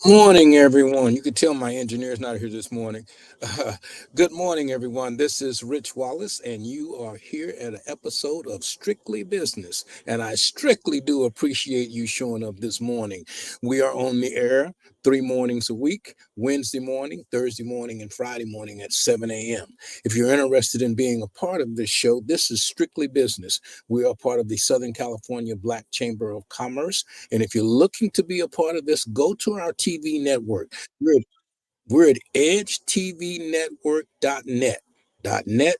Morning, everyone. You can tell my engineer's not here this morning. Uh, Good morning, everyone. This is Rich Wallace, and you are here at an episode of Strictly Business. And I strictly do appreciate you showing up this morning. We are on the air 3 mornings a week: Wednesday morning, Thursday morning, and Friday morning at 7 a.m. If you're interested in being a part of this show, this is Strictly Business. We are part of the Southern California Black Chamber of Commerce. And if you're looking to be a part of this, go to our TV network. We're we're at edgetvnetwork.net. .net,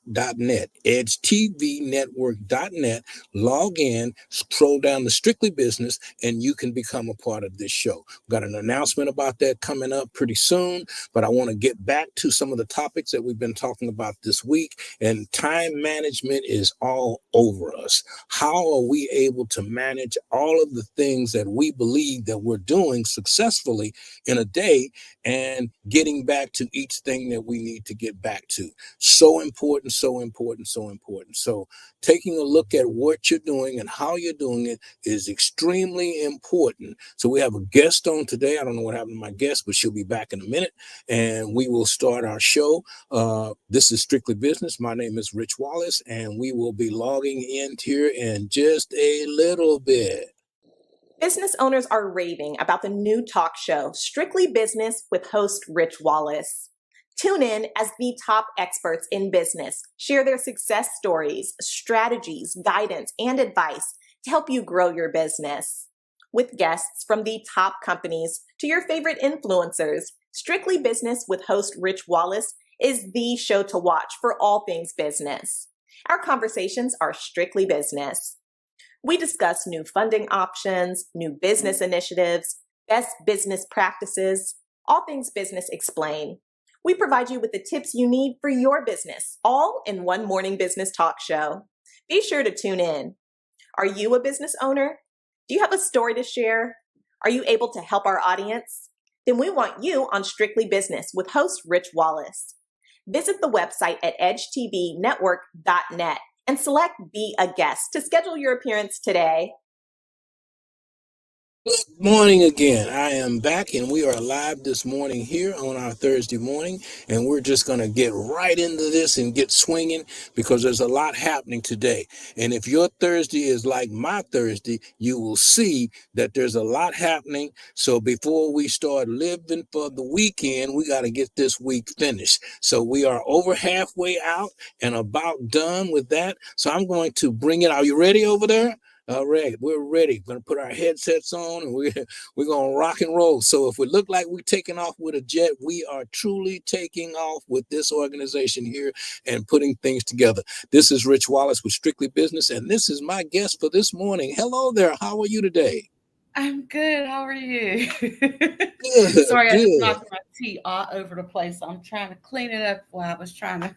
edgetvnetwork.net. Log in, scroll down to Strictly Business, and you can become a part of this show. We've got an announcement about that coming up pretty soon, but I want to get back to some of the topics that we've been talking about this week. And time management is all over us. How are we able to manage all of the things that we believe that we're doing successfully in a day, and getting back to each thing that we need to get back to? So important, so important, so important. So taking a look at what you're doing and how you're doing it is extremely important. So we have a guest on today. I don't know what happened to my guest, but she'll be back in a minute, and we will start our show. This is Strictly Business. My name is Rich Wallace, and we will be logging in here in just a little bit. Business owners are raving about the new talk show, Strictly Business, with host Rich Wallace. Tune in as the top experts in business share their success stories, strategies, guidance, and advice to help you grow your business. With guests from the top companies to your favorite influencers, Strictly Business with host Rich Wallace is the show to watch for all things business. Our conversations are strictly business. We discuss new funding options, new business initiatives, best business practices, all things business explained. We provide you with the tips you need for your business, all in one morning business talk show. Be sure to tune in. Are you a business owner? Do you have a story to share? Are you able to help our audience? Then we want you on Strictly Business with host Rich Wallace. Visit the website at edgetvnetwork.net and select Be a Guest to schedule your appearance today. Good morning again. I am back, and we are live this morning here on our Thursday morning, and we're just going to get right into this and get swinging because there's a lot happening today. And if your Thursday is like my Thursday, you will see that there's a lot happening. So before we start living for the weekend, we got to get this week finished. So we are over halfway out and about done with that. So I'm going to bring it. Are you ready over there? All right, we're ready. We're going to put our headsets on, and we're going to rock and roll. So if we look like we're taking off with a jet, we are truly taking off with this organization here and putting things together. This is Rich Wallace with Strictly Business, and this is my guest for this morning. Hello there. How are you today? I'm good. How are you? Good, Sorry, I just good. knocked my tea all over the place. I'm trying to clean it up while I was trying to.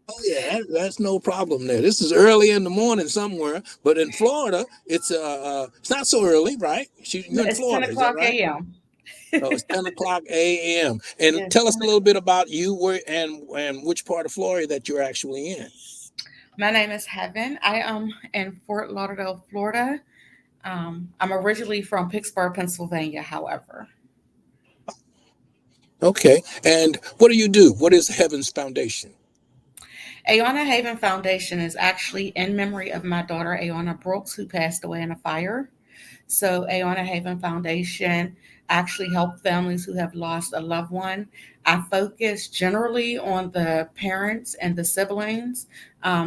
Oh yeah, that's no problem there. This is early in the morning somewhere, but in Florida, it's not so early, right? You're in It's 10 Florida, is that o'clock right? a.m. Oh, it's 10 o'clock a.m. And Yes, tell us 10 a little o'clock. bit about you, where and which part of Florida that you're actually in. My name is Heaven. I am in Fort Lauderdale, Florida. I'm originally from Pittsburgh, Pennsylvania, however. Okay. And what do you do? What is Heaven's Foundation? Aona Haven Foundation is actually in memory of my daughter, Aona Brooks, who passed away in a fire. So, Aona Haven Foundation actually help families who have lost a loved one. I focus generally on the parents and the siblings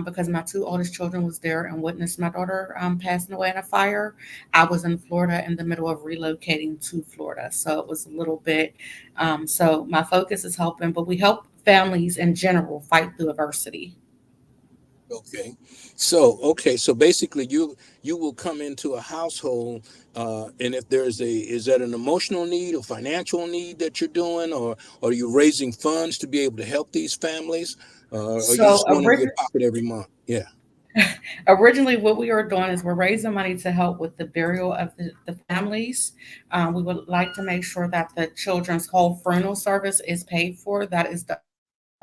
because my two oldest children was there and witnessed my daughter passing away in a fire. I was in Florida in the middle of relocating to Florida, so it was a little bit. So my focus is helping, but we help families in general fight through adversity. Okay. So basically you will come into a household, and if is that an emotional need or financial need that you're doing, or are you raising funds to be able to help these families? Or you So just going into your pocket every month? Yeah. originally, what we are doing is we're raising money to help with the burial of the families. We would like to make sure that the children's whole funeral service is paid for. That is done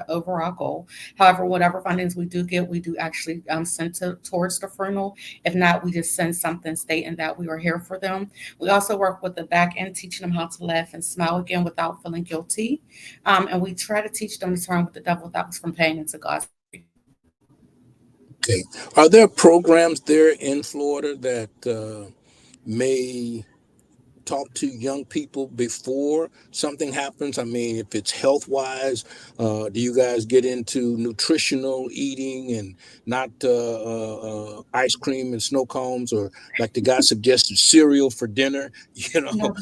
overall goal. However, whatever fundings we do get, we do actually send towards the funeral. If not, we just send something stating that we are here for them. We also work with the back end, teaching them how to laugh and smile again without feeling guilty. And we try to teach them to turn with the devil thoughts from pain into God's. Okay. Are there programs there in Florida that may talk to young people before something happens? I mean, if it's health wise, do you guys get into nutritional eating and not ice cream and snow cones, or like the guy suggested, cereal for dinner? You know, No,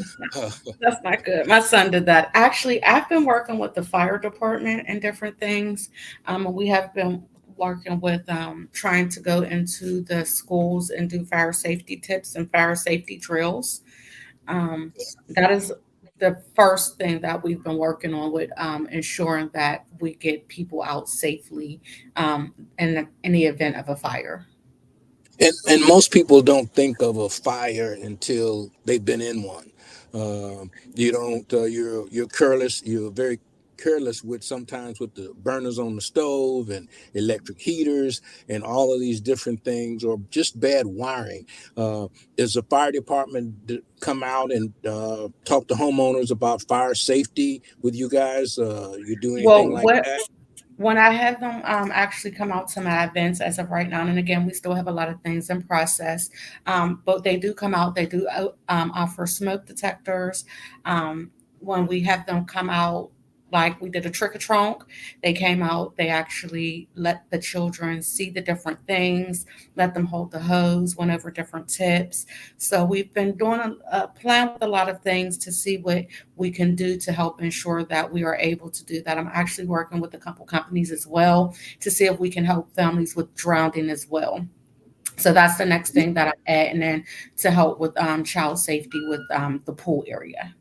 that's not good. My son did that. Actually, I've been working with the fire department and different things. We have been working with trying to go into the schools and do fire safety tips and fire safety drills. Um, that is the first thing that we've been working on with ensuring that we get people out safely in the event of a fire. and most people don't think of a fire until they've been in one. You don't. You're careless. You're very careless with sometimes with the burners on the stove and electric heaters and all of these different things, or just bad wiring. Does the fire department come out and talk to homeowners about fire safety with you guys? You do anything Well, like what that? when I have them actually come out to my events as of right now, and again, we still have a lot of things in process, but they do come out. They do offer smoke detectors. When we have them come out, like we did a trick or trunk, they came out. They actually let the children see the different things, let them hold the hose, went over different tips. So we've been doing a plan with a lot of things to see what we can do to help ensure that we are able to do that. I'm actually working with a couple companies as well to see if we can help families with drowning as well. So that's the next thing that I'm adding in to help with child safety with the pool area.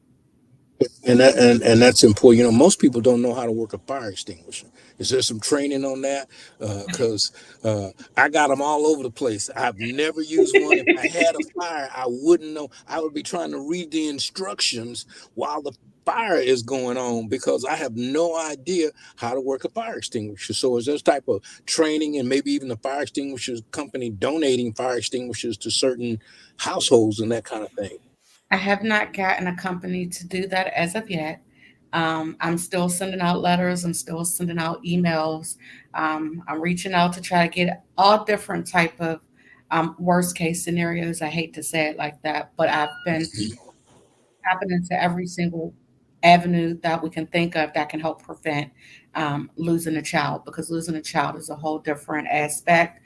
And that's important. You know, most people don't know how to work a fire extinguisher. Is there some training on that? Because I got them all over the place. I've never used one. If I had a fire, I wouldn't know. I would be trying to read the instructions while the fire is going on because I have no idea how to work a fire extinguisher. So is this type of training, and maybe even the fire extinguishers company donating fire extinguishers to certain households and that kind of thing? I have not gotten a company to do that as of yet. I'm still sending out letters. I'm still sending out emails. I'm reaching out to try to get all different type of worst case scenarios. I hate to say it like that, but I've been tapping into every single avenue that we can think of that can help prevent losing a child, because losing a child is a whole different aspect.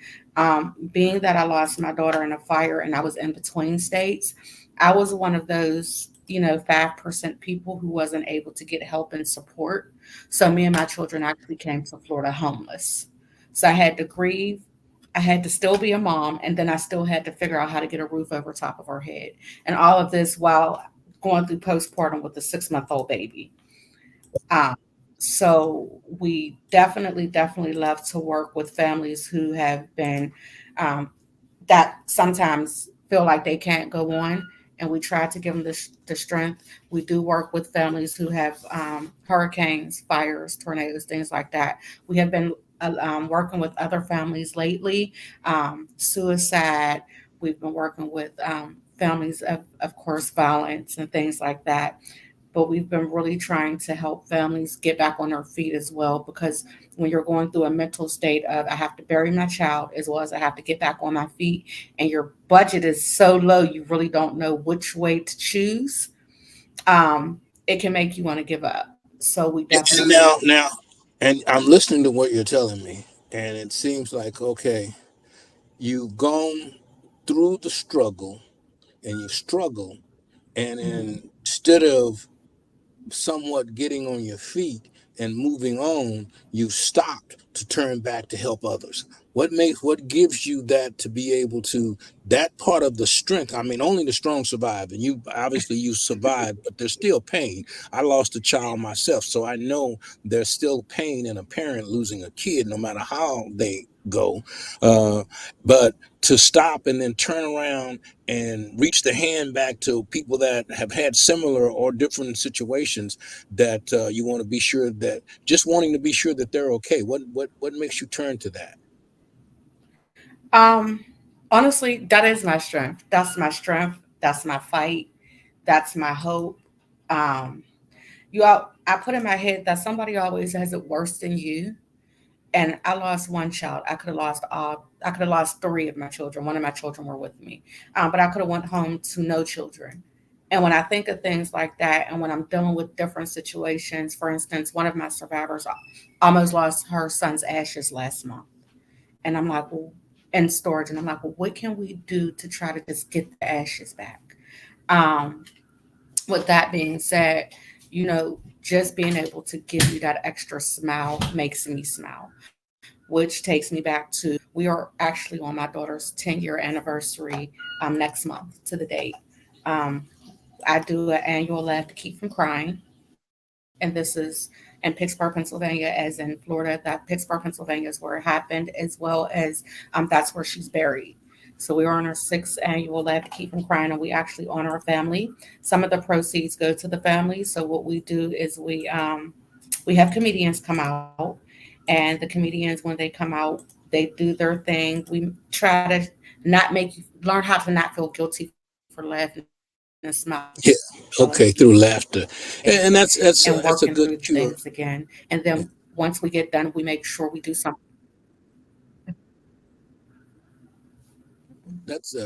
Being that I lost my daughter in a fire and I was in between states, I was one of those, 5% people who wasn't able to get help and support. So me and my children actually came to Florida homeless. So I had to grieve. I had to still be a mom, and then I still had to figure out how to get a roof over top of our head. And all of this while going through postpartum with a 6-month-old baby. Um, so we definitely love to work with families who have been that sometimes feel like they can't go on, and we try to give them the strength. We do work with families who have hurricanes, fires, tornadoes, things like that. We have been working with other families lately, suicide. We've been working with families of course, violence and things like that, but we've been really trying to help families get back on their feet as well, because when you're going through a mental state of I have to bury my child as well as I have to get back on my feet, and your budget is so low you really don't know which way to choose, it can make you want to give up. So we And definitely. now, and I'm listening to what you're telling me, and it seems like okay, you've gone through the struggle, and you struggle, and Mhm. instead of somewhat getting on your feet and moving on, you stopped to turn back to help others? What gives you that to be able to, that part of the strength? I mean, only the strong survive, and you survived, but there's still pain. I lost a child myself, so I know there's still pain in a parent losing a kid, no matter how they go. But to stop and then turn around and reach the hand back to people that have had similar or different situations, that you want to be sure that, just wanting to be sure that they're okay. What makes you turn to that? Um, Honestly, that is my strength. That's my strength. That's my fight. That's my hope. Um, I put in my head that somebody always has it worse than you. And I lost one child. I could have lost all. I could have lost three of my children. One of my children were with me, but I could have went home to no children. And when I think of things like that, and when I'm dealing with different situations, for instance, one of my survivors almost lost her son's ashes last month, and I'm like, well, in storage, and I'm like, well, what can we do to try to just get the ashes back? Um, with that being said, just being able to give you that extra smile makes me smile, which takes me back to, we are actually on my daughter's 10-year anniversary next month to the date. Um, I do an annual Laugh to Keep from Crying, and this is in Pittsburgh, Pennsylvania, as in Florida. That Pittsburgh, Pennsylvania is where it happened, as well as that's where she's buried. So we are on our 6th annual Laugh to Keep from Crying, and we actually honor our family. Some of the proceeds go to the family. So what we do is we have comedians come out, and the comedians, when they come out, they do their thing. We try to not make you learn how to not feel guilty for laughing and smiling. Yeah. Okay. Through laughter, and that's And that's a working good through cure. things again. And then once we get done, we make sure we do something. That's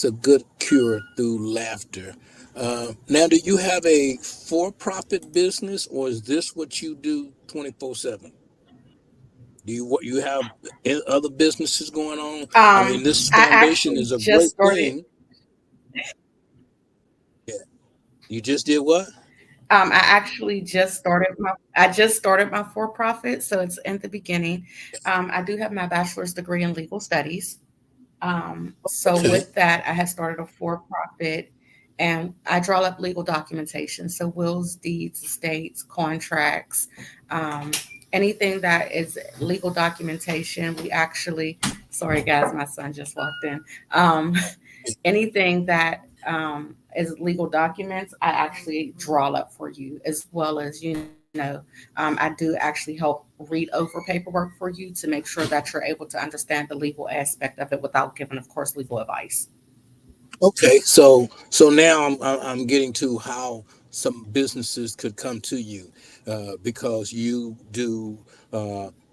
a good cure through laughter. Now, do you have a for-profit business, or is this what you do 24/7? Do you have other businesses going on? I mean, this I foundation actually is a just great started. thing. Yeah. You just did what? I just started my for profit, so it's in the beginning. I do have my bachelor's degree in legal studies. So Okay. with that, I have started a for-profit, and I draw up legal documentation. So wills, deeds, estates, contracts, um, anything that is legal documentation. Sorry guys, my son just walked in. Anything that is legal documents, I actually draw up for you, as well as, I do actually help read over paperwork for you to make sure that you're able to understand the legal aspect of it without giving, of course, legal advice. Okay. So now I'm getting to how some businesses could come to you, because you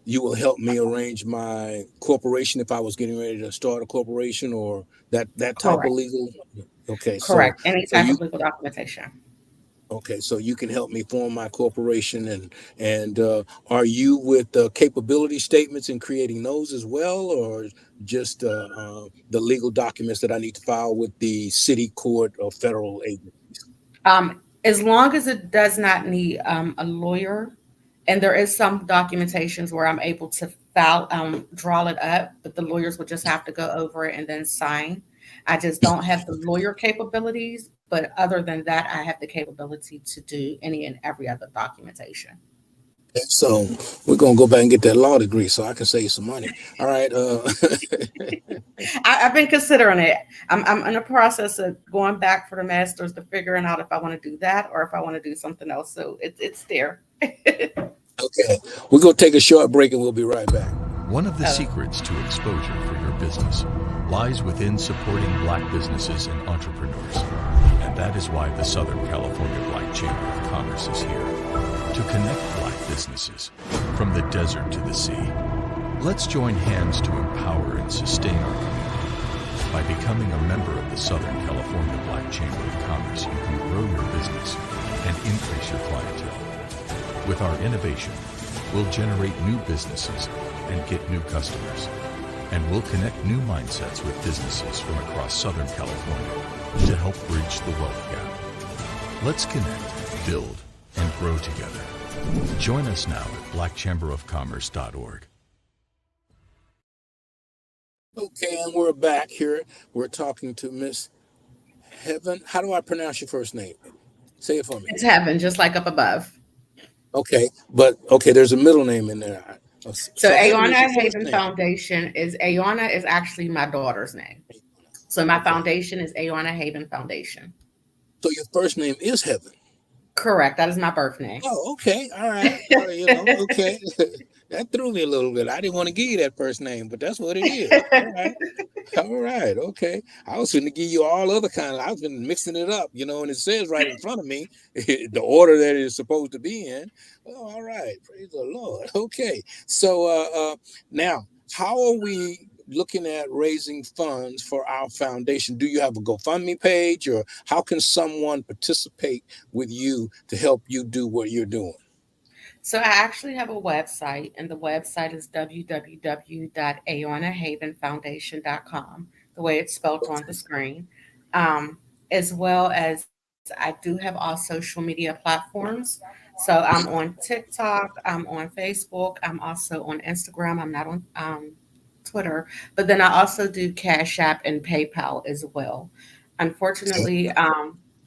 will help me arrange my corporation if I was getting ready to start a corporation, or that type of Correct. legal. Okay. So Correct. Any so type you of legal documentation. Okay, so you can help me form my corporation, and are you with capability statements and creating those as well, or just the legal documents that I need to file with the city, court, or federal agencies? As long as it does not need a lawyer, and there is some documentations where I'm able to draw it up, but the lawyers would just have to go over it and then sign. I just don't have the lawyer capabilities, but other than that, I have the capability to do any and every other documentation. So we're gonna go back and get that law degree so I can save some money. All right. I've been considering it. I'm in the process of going back for the master's to figuring out if I want to do that or if I want to do something else. So it's there. Okay, we're gonna take a short break and we'll be right back. One of the secrets to exposure for your business lies within supporting Black businesses and entrepreneurs. And that is why the Southern California Black Chamber of Commerce is here, to connect Black businesses from the desert to the sea. Let's join hands to empower and sustain our community. By becoming a member of the Southern California Black Chamber of Commerce, you can grow your business and increase your clientele. With our innovation, we'll generate new businesses and get new customers. And we'll connect new mindsets with businesses from across Southern California to help bridge the wealth gap. Let's connect, build, and grow together. Join us now at blackchamberofcommerce.org. Okay, and we're back here. We're talking to Miss Heaven. How do I pronounce your first name? Say it for me. It's heaven, just like up above. Okay, but okay, there's a middle name in there. So Heaven is Aona your first Haven name. Foundation Aona is actually my daughter's name. So my foundation is Aona Haven Foundation. So your first name is Heaven. Correct. That is my birth name. Oh, okay. All right. Okay. That threw me a little bit. I didn't want to give you that first name, but that's what it is. All right. All right. Okay. I was going to give you all other kind of, I was been mixing it up, and it says right in front of me, the order that it is supposed to be in. Oh, all right. Praise the Lord. Okay. So now, how are we looking at raising funds for our foundation? Do you have a GoFundMe page, or how can someone participate with you to help you do what you're doing? So I actually have a website, and the website is www.aonahavenfoundation.com, the way it's spelled on the screen, as well as I do have all social media platforms. So I'm on TikTok, I'm on Facebook, I'm also on Instagram, I'm not on Twitter, but then I also do Cash App and PayPal as well. Unfortunately,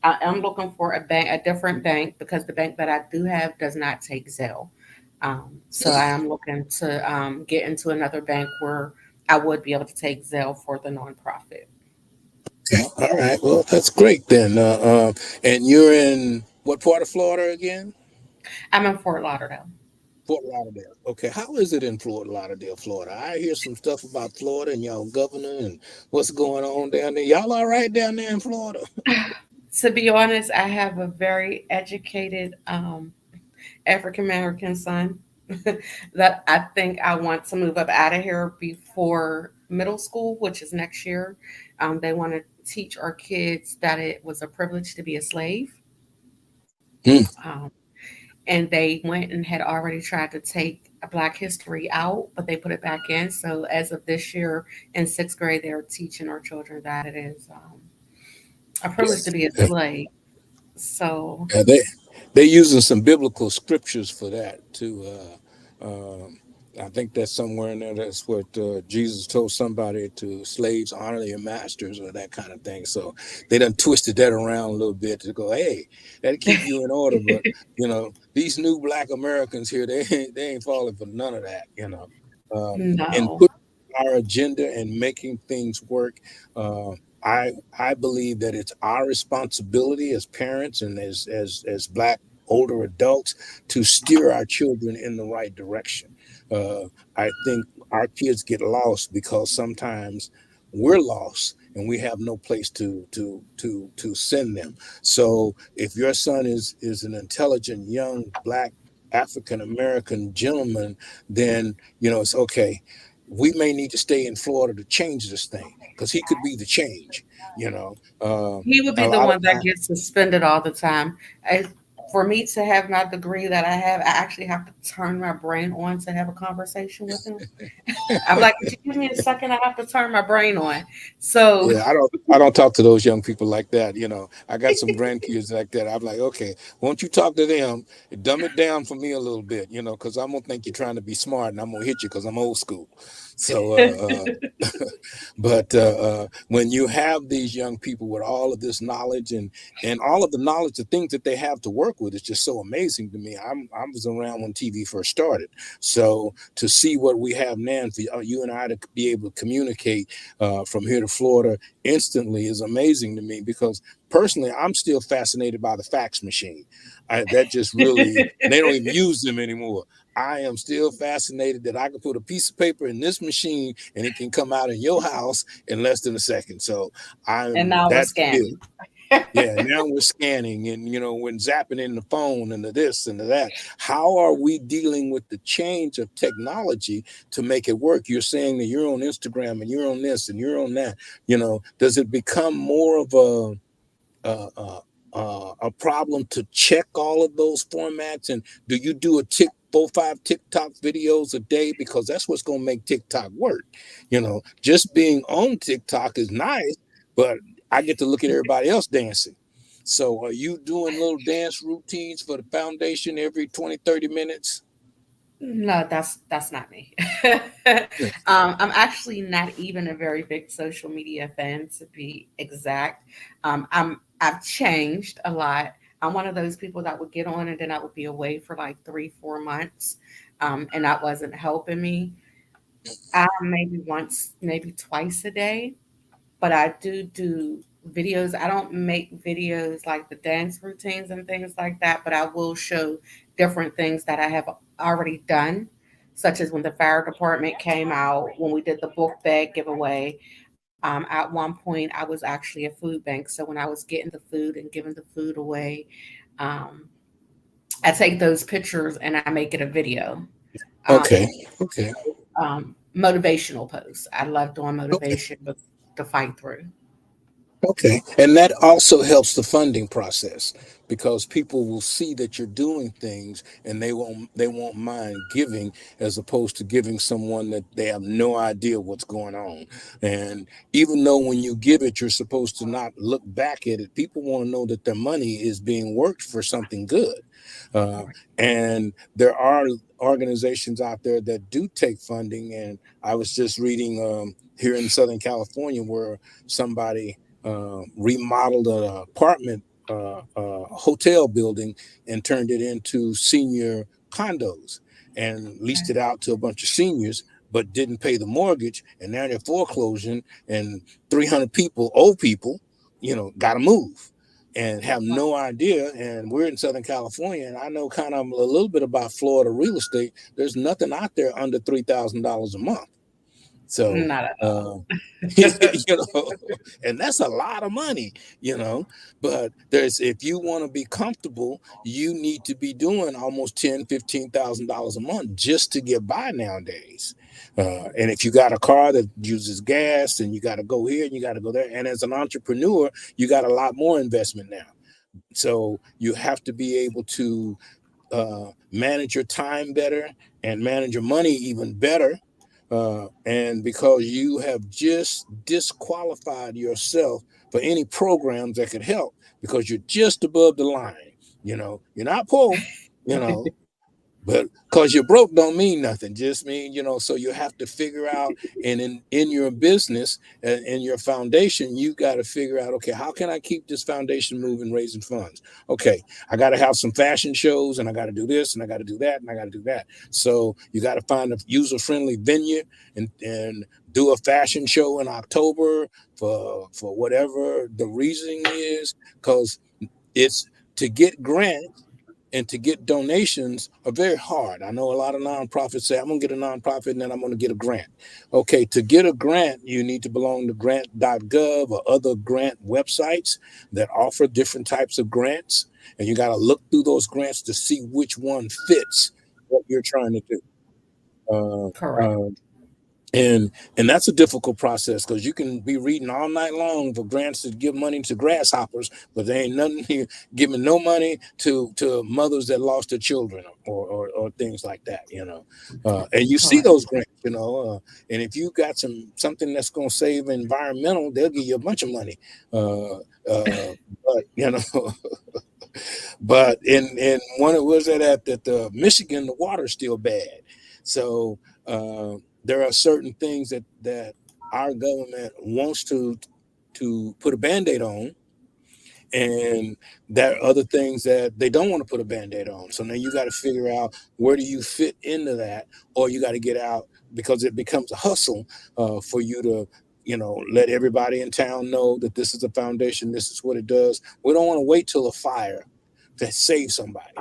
I am looking for a different bank, because the bank that I do have does not take Zelle. So I am looking to get into another bank where I would be able to take Zelle for the nonprofit. Okay. All right. Well, that's great then. And you're in what part of Florida again? I'm in Fort Lauderdale. Fort Lauderdale. Okay. How is it in Fort Lauderdale, Florida? I hear some stuff about Florida and y'all governor and what's going on down there. Y'all all right down there in Florida? To be honest, I have a very educated African American son that I think I want to move up out of here before middle school, which is next year. They want to teach our kids that it was a privilege to be a slave. Hmm. And they went and had already tried to take Black history out, but they put it back in. So as of this year in sixth grade, they're teaching our children that it is a privilege to be a slave. So Yeah, they're using some biblical scriptures for that too. I think that's somewhere in there. That's what Jesus told somebody, to slaves honor your masters, or that kind of thing. So they done twisted that around a little bit to go, hey, that'll keep you in order. But these new Black Americans here, they ain't falling for none of that. And no. put our agenda and making things work. I believe that it's our responsibility as parents and as Black older adults to steer our children in the right direction. I think our kids get lost because sometimes we're lost and we have no place to send them. So if your son is an intelligent young Black African American gentleman, then it's okay. We may need to stay in Florida to change this thing, because he could be the change. He would be the one that gets suspended all the time. For me to have my degree that I have, I actually have to turn my brain on to have a conversation with him. I'm like, could you give me a second? I have to turn my brain on. So yeah, I don't talk to those young people like that. I got some grandkids like that. I'm like, okay, won't you talk to them? Dumb it down for me a little bit, because I'm gonna think you're trying to be smart, and I'm gonna hit you because I'm old school. So, but when you have these young people with all of this knowledge and all of the knowledge, the things that they have to work with, is just so amazing to me. I was around when TV first started, so to see what we have now, and for you and I to be able to communicate from here to Florida instantly is amazing to me, because personally, I'm still fascinated by the fax machine. That just really, they don't even use them anymore. I am still fascinated that I can put a piece of paper in this machine and it can come out in your house in less than a second. So now we're scanning. Yeah, now we're scanning, and we're zapping in the phone and the this and the that. How are we dealing with the change of technology to make it work? You're saying that you're on Instagram and you're on this and you're on that. Does it become more of a problem to check all of those formats? And do you do 4-5 TikTok videos a day? Because that's what's going to make TikTok work. Just being on TikTok is nice, but I get to look at everybody else dancing. So are you doing little dance routines for the foundation every 20, 30 minutes? No, that's not me. Yeah. I'm actually not even a very big social media fan, to be exact. I've changed a lot. I'm one of those people that would get on and then I would be away for like 3, 4 months, and that wasn't helping me. Maybe once, maybe twice a day, but I do videos. I don't make videos like the dance routines and things like that, but I will show different things that I have already done, such as when the fire department came out, when we did the book bag giveaway. At one point, I was actually a food bank. So when I was getting the food and giving the food away, um, I take those pictures and I make it a video. Um, Okay. Okay. Motivational posts. I love doing Okay. motivation with the fight through. Okay. And that also helps the funding process because people will see that you're doing things and they won't mind giving as opposed to giving someone that they have no idea what's going on. And even though when you give it, you're supposed to not look back at it, people want to know that their money is being worked for something good. Uh, and there are organizations out there that do take funding. And I was just reading here in Southern California where somebody remodeled an apartment hotel building and turned it into senior condos and leased it out to a bunch of seniors but didn't pay the mortgage, and now they're foreclosing, and 300 people, old people, got to move and have no idea. And we're in Southern California, and I know kind of a little bit about Florida real estate. There's nothing out there under $3,000 a month. So, Not at uh, all. and that's a lot of money, you know. But if you want to be comfortable, you need to be doing almost $10,000, $15,000 a month just to get by nowadays. And if you got a car that uses gas, and you got to go here and you got to go there, and as an entrepreneur, you got a lot more investment now. So you have to be able to manage your time better and manage your money even better. And because you have just disqualified yourself for any programs that could help because you're just above the line. You're not poor, you know, but because you're broke don't mean nothing. Just mean, so you have to figure out, and in your business and in your foundation, you got to figure out, okay, how can I keep this foundation moving, raising funds? Okay, I got to have some fashion shows, and I got to do this, and I got to do that, and I got to do that. So you got to find a user-friendly venue and do a fashion show in October for whatever the reasoning is, because it's to get grants and to get donations are very hard. I know a lot of nonprofits say, I'm going to get a nonprofit and then I'm going to get a grant. Okay, to get a grant, you need to belong to grant.gov or other grant websites that offer different types of grants. And you got to look through those grants to see which one fits what you're trying to do. Uh, Correct. uh, and that's a difficult process because you can be reading all night long for grants to give money to grasshoppers, but there ain't nothing here giving no money to mothers that lost their children or things like that, and you see Correct. those grants, and if you got something that's going to save environmental, they'll give you a bunch of money, but but in one was it at the Michigan, the water's still bad, so there are certain things that our government wants to put a band-aid on, and there are other things that they don't want to put a band-aid on. So now you got to figure out where do you fit into that, or you got to get out because it becomes a hustle for you to let everybody in town know that this is a foundation, this is what it does. We don't want to wait till a fire to save somebody.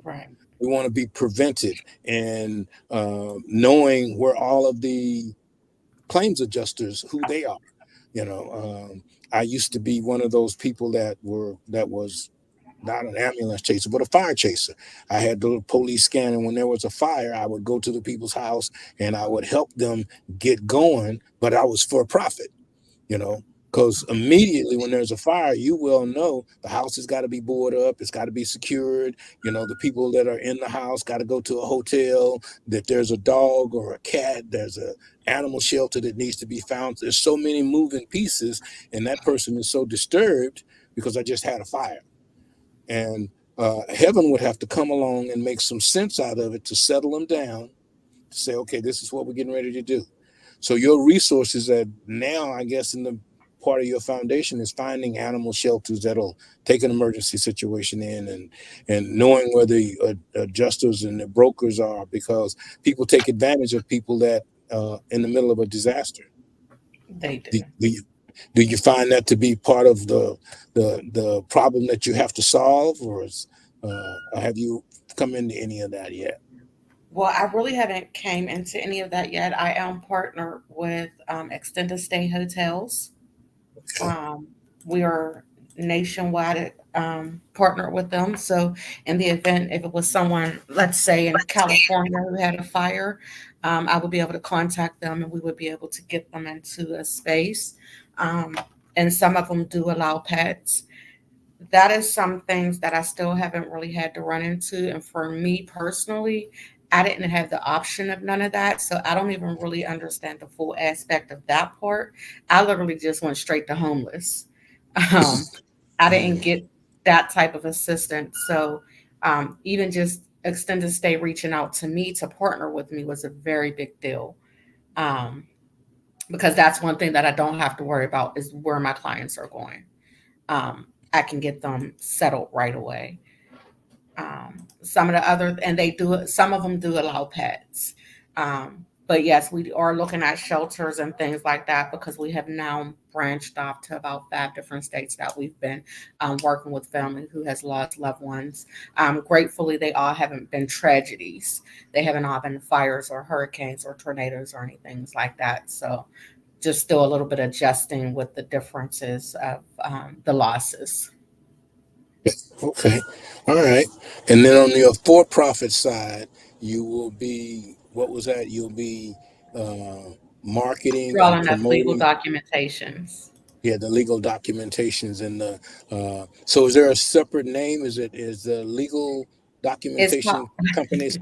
Right. We want to be preventive and knowing where all of the claims adjusters, who they are. I used to be one of those people that was not an ambulance chaser, but a fire chaser. I had the police scan, and when there was a fire, I would go to the people's house and I would help them get going, but I was for profit, because immediately when there's a fire, you will know the house has got to be boarded up, it's got to be secured. The people that are in the house got to go to a hotel. That there's a dog or a cat, there's a animal shelter that needs to be found. There's so many moving pieces, and that person is so disturbed because I just had a fire. And heaven would have to come along and make some sense out of it to settle them down, to say, okay, this is what we're getting ready to do. So your resources that now, I guess, in the part of your foundation is finding animal shelters that'll take an emergency situation in, and knowing where the adjusters and the brokers are, because people take advantage of people that in the middle of a disaster. They do. Do you find that to be part of the problem that you have to solve, or have you come into any of that yet? Well, I really haven't came into any of that yet. I am partnered with extended stay hotels. Um, we are nationwide partnered with them. So in the event, if it was someone, let's say in California who had a fire, I would be able to contact them and we would be able to get them into a space. Um, and some of them do allow pets. That is some things that I still haven't really had to run into. And for me personally, I didn't have the option of none of that. So I don't even really understand the full aspect of that part. I literally just went straight to homeless. Um, I didn't get that type of assistance. So even just extended stay reaching out to me to partner with me was a very big deal. Um, because that's one thing that I don't have to worry about is where my clients are going. I can get them settled right away. Some of the other, and they do, some of them do allow pets. But yes, we are looking at shelters and things like that because we have now branched off to about 5 different states that we've been working with family who has lost loved ones. Gratefully, they all haven't been tragedies. They haven't all been fires or hurricanes or tornadoes or anything like that. So just still a little bit adjusting with the differences of the losses. Okay. All right. And then on your for-profit side, you will be, what was that? You'll be marketing and Drawing up legal promoting. documentations. Yeah, the legal documentations and the. So is there a separate name? Is the legal It's documentation called, companies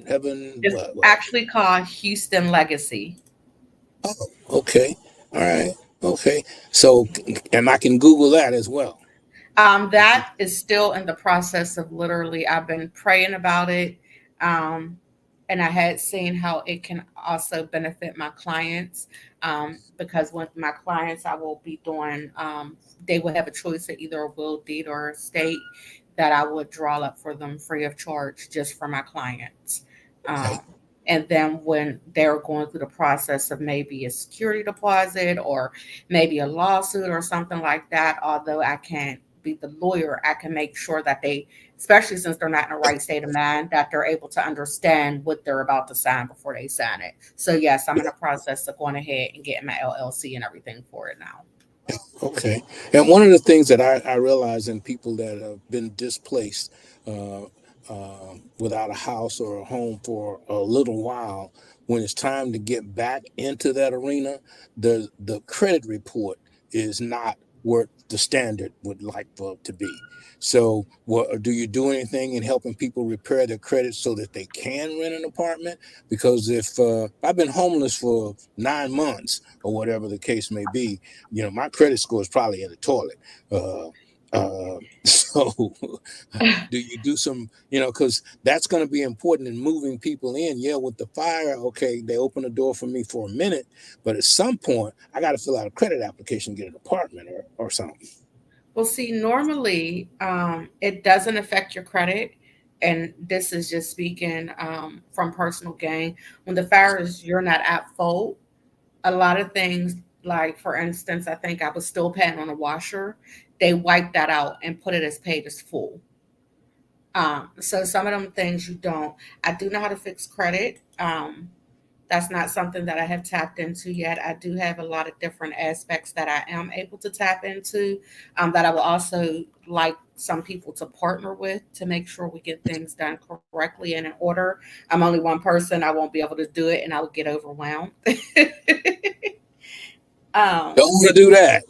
Heaven? it's What? actually called Houston Legacy. Oh, okay. All right. Okay. So, and I can Google that as well. That is still in the process of literally, I've been praying about it. Um, and I had seen how it can also benefit my clients. Because with my clients, I will be doing, they will have a choice of either a will deed or a estate that I would draw up for them free of charge just for my clients. Okay. Um, and then when they're going through the process of maybe a security deposit or maybe a lawsuit or something like that, although I can't be the lawyer, I can make sure that they, especially since they're not in the right state of mind, that they're able to understand what they're about to sign before they sign it. So yes, I'm in the process of going ahead and getting my LLC and everything for it now. Okay. And one of the things that I realize in people that have been displaced without a house or a home for a little while, when it's time to get back into that arena, the credit report is not what the standard would like for it to be. So, do you do anything in helping people repair their credit so that they can rent an apartment? Because if I've been homeless for 9 months or whatever the case may be, my credit score is probably in the toilet. So do you do some, because that's going to be important in moving people in. Yeah, with the fire, okay, they open the door for me for a minute, but at some point, I got to fill out a credit application, get an apartment or something. Well, see, normally it doesn't affect your credit. And this is just speaking from personal gain. When the fire is, you're not at fault. A lot of things, like for instance, I think I was still paying on a washer. They wiped that out and put it as paid as full. So some of them things you don't. I do know how to fix credit. That's not something that I have tapped into yet. I do have a lot of different aspects that I am able to tap into that I will also like some people to partner with to make sure we get things done correctly and in order. I'm only one person. I won't be able to do it and I will get overwhelmed. Don't want to do that.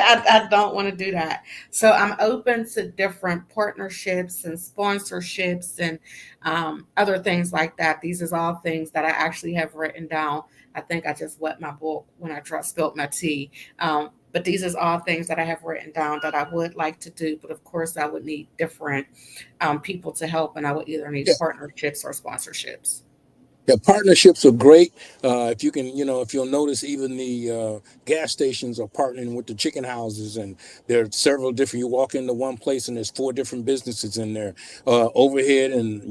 I don't want to do that. So I'm open to different partnerships and sponsorships and other things like that. These is all things that I actually have written down. I think I just wet my book when I spilled my tea. But these is all things that I have written down that I would like to do. But of course, I would need different people to help, and I would either need Yeah. partnerships or sponsorships. Yeah, partnerships are great. If you can, if you'll notice, even the gas stations are partnering with the chicken houses, and there are several different. You walk into one place and there's 4 different businesses in there. Overhead and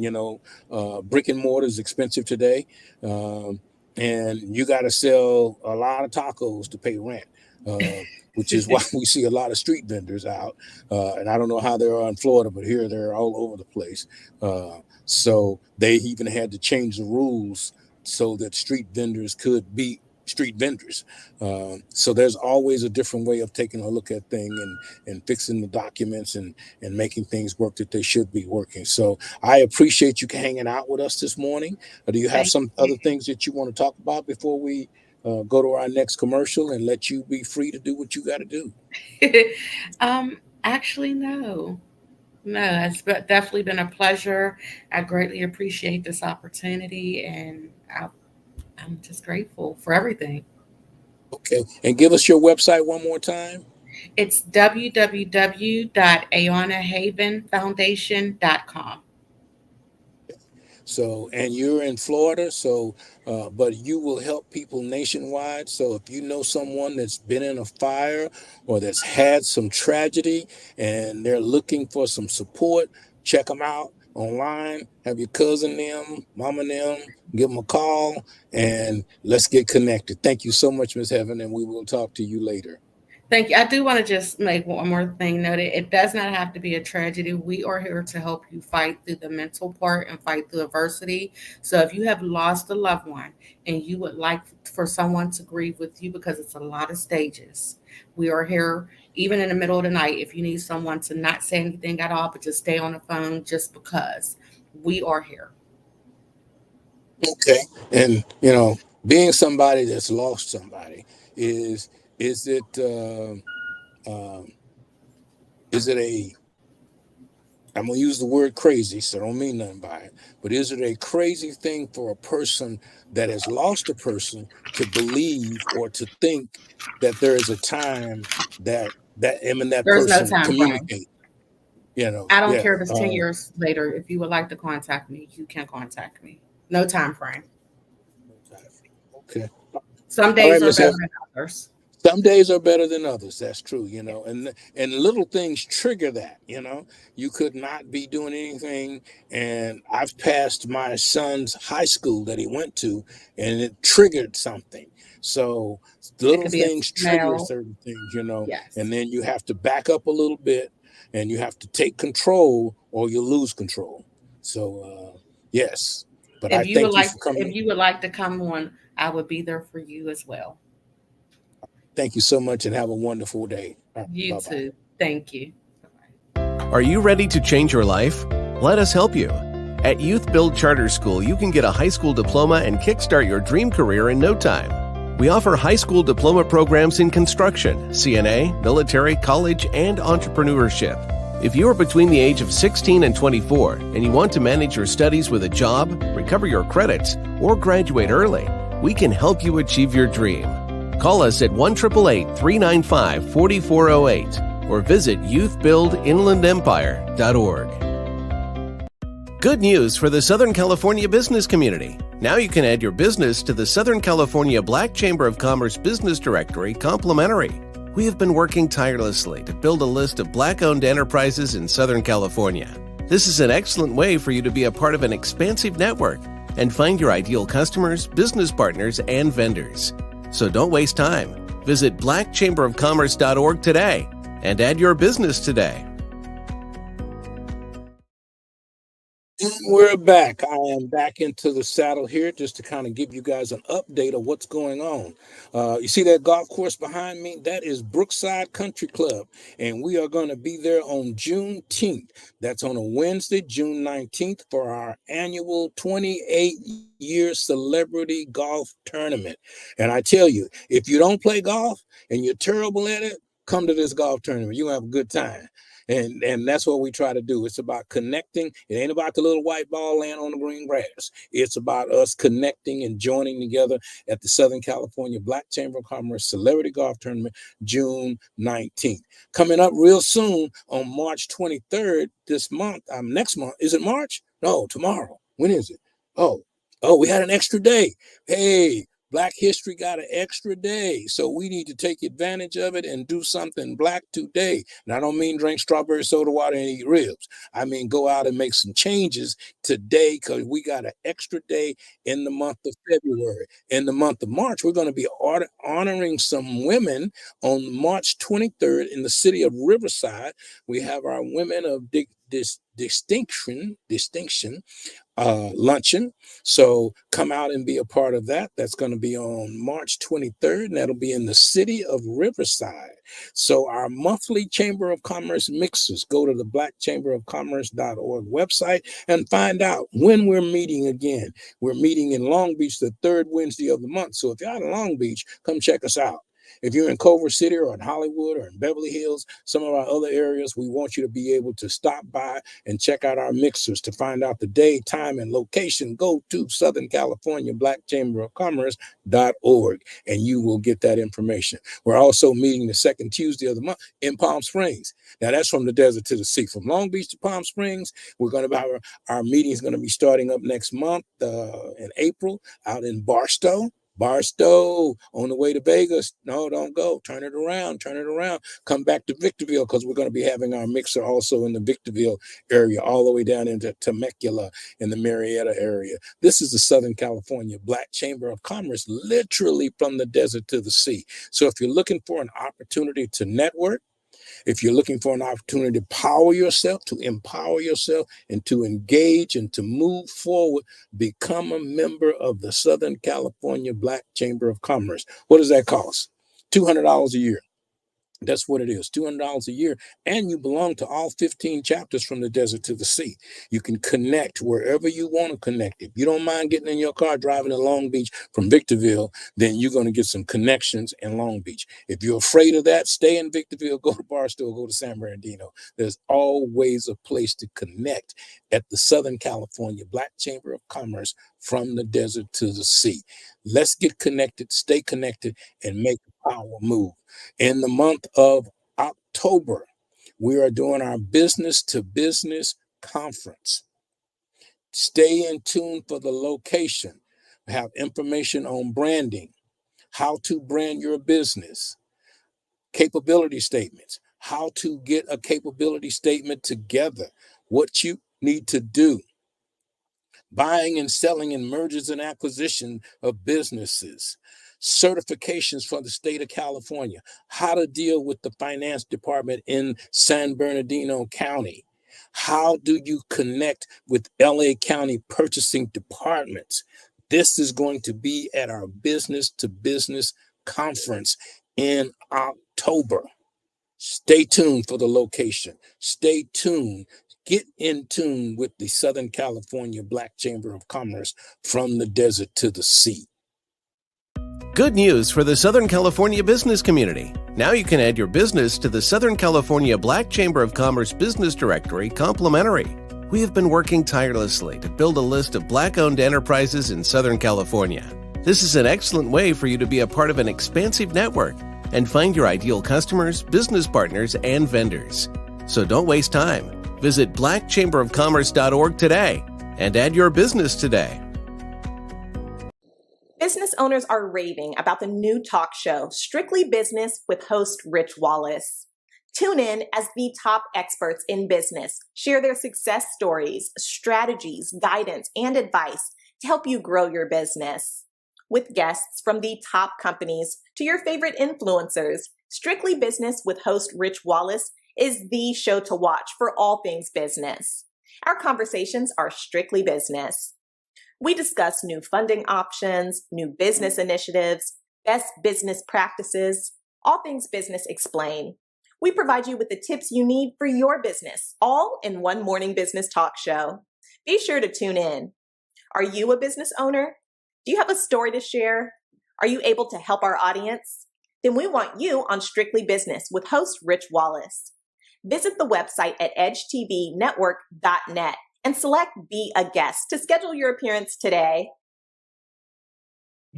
brick and mortar is expensive today, and you got to sell a lot of tacos to pay rent. Which is why we see a lot of street vendors out. And I don't know how they are in Florida, but here they're all over the place. So they even had to change the rules so that street vendors could be street vendors. So there's always a different way of taking a look at things and fixing the documents and making things work that they should be working. So I appreciate you hanging out with us this morning. Do you have Thank some other things that you want to talk about before we go to our next commercial and let you be free to do what you got to do? Actually, no. It's definitely been a pleasure. I greatly appreciate this opportunity, and I'm just grateful for everything. Okay. And give us your website one more time. It's www.aonahavenfoundation.com. So, and you're in Florida, so, but you will help people nationwide. So if you know someone that's been in a fire or that's had some tragedy and they're looking for some support, check them out online. Have your cousin them, mama them, give them a call, and let's get connected. Thank you so much, Ms. Heaven, and we will talk to you later. Thank you. I do want to just make one more thing noted. It does not have to be a tragedy. We are here to help you fight through the mental part and fight through adversity. So if you have lost a loved one and you would like for someone to grieve with you, because it's a lot of stages, we are here even in the middle of the night. If you need someone to not say anything at all, but just stay on the phone just because, we are here. Okay. And, being somebody that's lost somebody, is it I'm going to use the word crazy, so don't mean nothing by it, but is it a crazy thing for a person that has lost a person to believe or to think that there is a time that him and that There's no person time frame. communicate? I don't care if it's 10 years later. If you would like to contact me, you can contact me. No time frame. Okay. Some days are better than others. Some days are better than others. That's true, and little things trigger that, you could not be doing anything. And I've passed my son's high school that he went to, and it triggered something. So little things trigger certain things, Yes. and then you have to back up a little bit and you have to take control or you lose control. So, yes, but if you would like to come on, I would be there for you as well. Thank you so much and have a wonderful day. You Bye-bye. too. Thank you. Are you ready to change your life? Let us help you. At Youth Build Charter School, you can get a high school diploma and kickstart your dream career in no time. We offer high school diploma programs in construction, CNA, military, college, and entrepreneurship. If you are between the age of 16 and 24 and you want to manage your studies with a job, recover your credits, or graduate early, we can help you achieve your dream. Call us at 1-888-395-4408 or visit youthbuildinlandempire.org. Good news for the Southern California business community. Now you can add your business to the Southern California Black Chamber of Commerce Business Directory complimentary. We have been working tirelessly to build a list of Black-owned enterprises in Southern California. This is an excellent way for you to be a part of an expansive network and find your ideal customers, business partners, and vendors. So don't waste time. Visit blackchamberofcommerce.org today and add your business today. We're back. I am back into the saddle here just to kind of give you guys an update of what's going on. You see that golf course behind me? That is Brookside Country Club, and we are going to be there on Juneteenth. That's on a Wednesday, June 19th, for our annual 28-year celebrity golf tournament. And I tell you, if you don't play golf and you're terrible at it, come to this golf tournament. You'll have a good time. And that's what we try to do. It's about connecting. It ain't about the little white ball laying on the green grass. It's about us connecting and joining together at the Southern California Black Chamber of Commerce Celebrity Golf Tournament, June 19th. Coming up real soon on March 23rd this month. Next month. Is it March? No, tomorrow. When is it? Oh, we had an extra day. Hey, Black history got an extra day, so we need to take advantage of it and do something Black today. And I don't mean drink strawberry soda water and eat ribs. I mean go out and make some changes today, because we got an extra day in the month of February. In the month of March, we're going to be honoring some women on March 23rd in the city of Riverside. We have our Women of Distinction luncheon. So come out and be a part of that. That's going to be on March 23rd, and that'll be in the city of Riverside. So our monthly Chamber of Commerce mixers, go to the blackchamberofcommerce.org website and find out when we're meeting again. We're meeting in Long Beach the third Wednesday of the month. So if you're out in Long Beach, come check us out. If you're in Culver City or in Hollywood or in Beverly Hills, some of our other areas, we want you to be able to stop by and check out our mixers. To find out the day, time, and location, go to Southern California Black Chamber of Commerce.org, and you will get that information. We're also meeting the second Tuesday of the month in Palm Springs. Now, that's from the desert to the sea. From Long Beach to Palm Springs, we're going to our meeting is going to be starting up next month in April out in Barstow, on the way to Vegas. No, don't go. Turn it around. Come back to Victorville, because we're going to be having our mixer also in the Victorville area, all the way down into Temecula in the Marietta area. This is the Southern California Black Chamber of Commerce, literally from the desert to the sea. So if you're looking for an opportunity to network, if you're looking for an opportunity to empower yourself, and to engage and to move forward, become a member of the Southern California Black Chamber of Commerce. What does that cost? $200 a year. That's what it is, $200 a year. And you belong to all 15 chapters from the desert to the sea. You can connect wherever you want to connect. If you don't mind getting in your car, driving to Long Beach from Victorville, then you're going to get some connections in Long Beach. If you're afraid of that, stay in Victorville, go to Barstow, go to San Bernardino. There's always a place to connect at the Southern California Black Chamber of Commerce, from the desert to the sea. Let's get connected, stay connected, and make a power move. In the month of October, we are doing our business to business conference. Stay in tune for the location. We have information on branding, how to brand your business, capability statements, how to get a capability statement together, what you need to do, buying and selling and mergers and acquisition of businesses, certifications for the state of California, how to deal with the finance department in San Bernardino County. How do you connect with LA County purchasing departments? This is going to be at our business to business conference in October. Stay tuned for the location. Stay tuned. Get in tune with the Southern California Black Chamber of Commerce, from the desert to the sea. Good news for the Southern California business community. Now you can add your business to the Southern California Black Chamber of Commerce Business Directory complimentary. We have been working tirelessly to build a list of Black-owned enterprises in Southern California. This is an excellent way for you to be a part of an expansive network and find your ideal customers, business partners, and vendors. So don't waste time. Visit blackchamberofcommerce.org today and add your business today. Business owners are raving about the new talk show, Strictly Business, with host Rich Wallace. Tune in as the top experts in business share their success stories, strategies, guidance, and advice to help you grow your business. With guests from the top companies to your favorite influencers, Strictly Business with host Rich Wallace is the show to watch for all things business. Our conversations are strictly business. We discuss new funding options, new business initiatives, best business practices, all things Business Explained. We provide you with the tips you need for your business, all in one morning business talk show. Be sure to tune in. Are you a business owner? Do you have a story to share? Are you able to help our audience? Then we want you on Strictly Business with host Rich Wallace. Visit the website at edgetvnetwork.net and select Be a Guest to schedule your appearance today.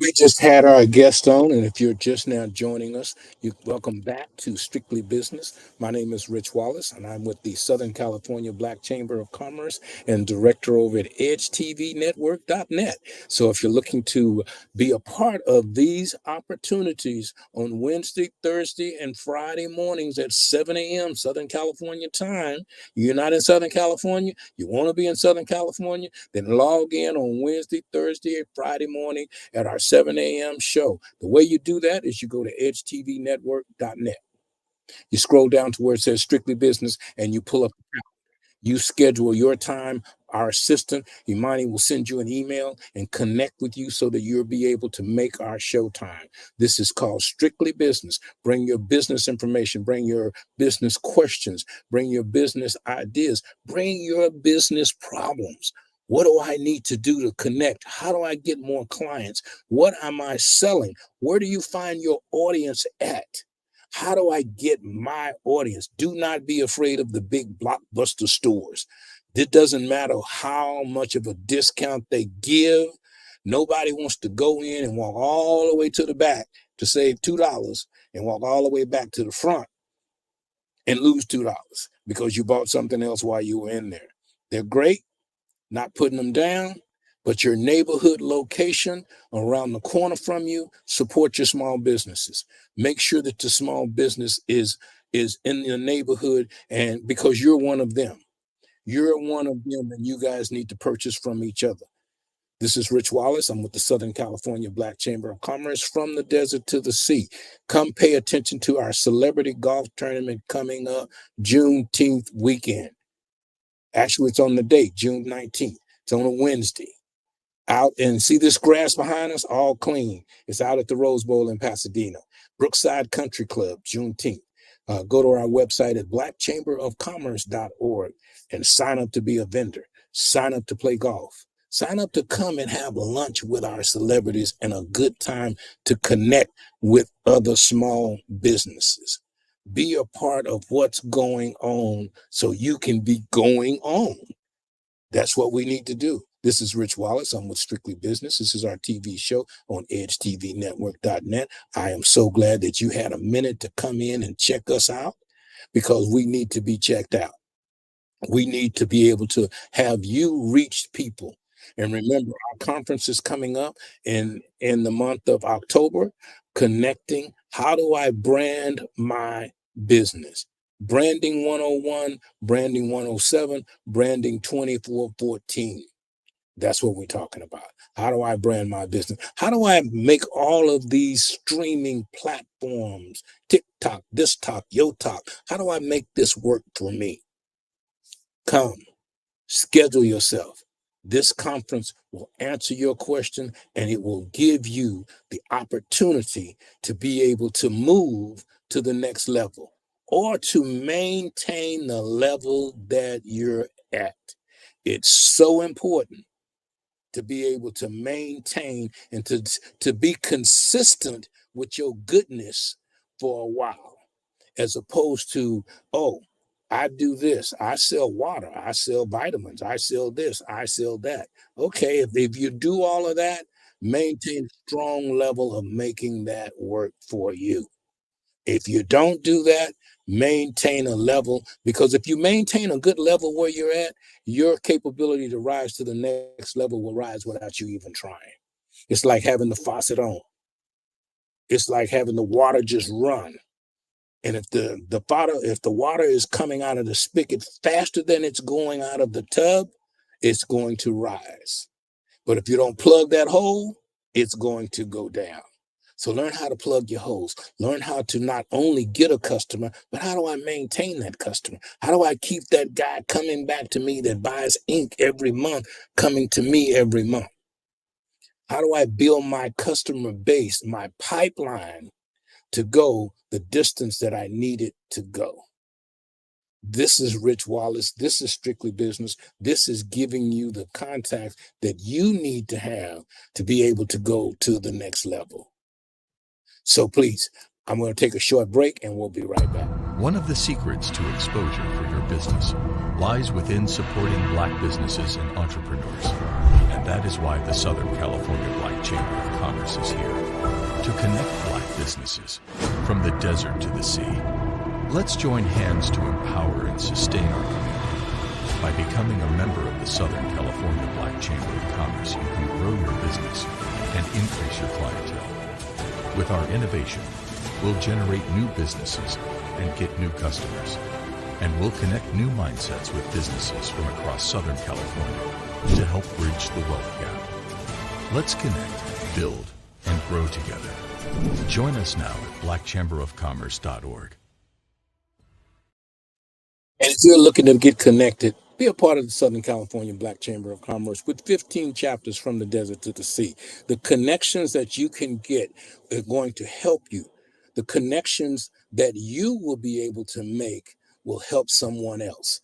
We just had our guest on, and if you're just now joining us, you welcome back to Strictly Business. My name is Rich Wallace, and I'm with the Southern California Black Chamber of Commerce and director over at edgetvnetwork.net. So if you're looking to be a part of these opportunities on Wednesday, Thursday, and Friday mornings at 7 a.m. Southern California time, you're not in Southern California, you want to be in Southern California, then log in on Wednesday, Thursday, and Friday morning at our 7 a.m. show. The way you do that is you go to edgetvnetwork.net. You scroll down to where it says Strictly Business, and you pull up. You schedule your time. Our assistant, Imani, will send you an email and connect with you so that you'll be able to make our show time. This is called Strictly Business. Bring your business information, bring your business questions, bring your business ideas, bring your business problems. What do I need to do to connect? How do I get more clients? What am I selling? Where do you find your audience at? How do I get my audience? Do not be afraid of the big blockbuster stores. It doesn't matter how much of a discount they give. Nobody wants to go in and walk all the way to the back to save $2 and walk all the way back to the front and lose $2 because you bought something else while you were in there. They're great, not putting them down, but your neighborhood location around the corner from you, support your small businesses. Make sure that the small business is in your neighborhood, and because you're one of them. You're one of them, and you guys need to purchase from each other. This is Rich Wallace. I'm with the Southern California Black Chamber of Commerce, from the desert to the sea. Come pay attention to our celebrity golf tournament coming up Juneteenth weekend. Actually, it's on the date, June 19th. It's on a Wednesday. Out and see this grass behind us, all clean. It's out at the Rose Bowl in Pasadena. Brookside Country Club, Juneteenth. Go to our website at blackchamberofcommerce.org and sign up to be a vendor. Sign up to play golf. Sign up to come and have lunch with our celebrities and a good time to connect with other small businesses. Be a part of what's going on so you can be going on. That's what we need to do. This is Rich Wallace. I'm with Strictly Business. This is our TV show on edgetvnetwork.net. I am so glad that you had a minute to come in and check us out, because we need to be checked out. We need to be able to have you reach people. And remember, our conference is coming up in the month of October, connecting. How do I brand my business? Branding 101, Branding 107, Branding 2414. That's what we're talking about. How do I brand my business? How do I make all of these streaming platforms, TikTok, this talk, yo talk, how do I make this work for me? Come, schedule yourself. This conference will answer your question, and it will give you the opportunity to be able to move to the next level or to maintain the level that you're at. It's so important to be able to maintain and to be consistent with your goodness for a while, as opposed to, oh, I do this, I sell water, I sell vitamins, I sell this, I sell that. Okay, if you do all of that, maintain a strong level of making that work for you. If you don't do that, maintain a level, because if you maintain a good level where you're at, your capability to rise to the next level will rise without you even trying. It's like having the faucet on. It's like having the water just run. And if the water is coming out of the spigot faster than it's going out of the tub, it's going to rise. But if you don't plug that hole, it's going to go down. So learn how to plug your holes. Learn how to not only get a customer, but how do I maintain that customer? How do I keep that guy coming back to me that buys ink every month, coming to me every month? How do I build my customer base, my pipeline to go the distance that I need it to go? This is Rich Wallace. This is Strictly Business. This is giving you the contacts that you need to have to be able to go to the next level. So please, I'm going to take a short break and we'll be right back. One of the secrets to exposure for your business lies within supporting Black businesses and entrepreneurs. And that is why the Southern California Black Chamber of Commerce is here to connect Black businesses from the desert to the sea. Let's join hands to empower and sustain our community. By becoming a member of the Southern California Black Chamber of Commerce, you can grow your business and increase your clientele. With our innovation, we'll generate new businesses and get new customers. And we'll connect new mindsets with businesses from across Southern California to help bridge the wealth gap. Let's connect, build, and grow together. Join us now at blackchamberofcommerce.org. And if you're looking to get connected, be a part of the Southern California Black Chamber of Commerce with 15 chapters from the desert to the sea. The connections that you can get are going to help you. The connections that you will be able to make will help someone else.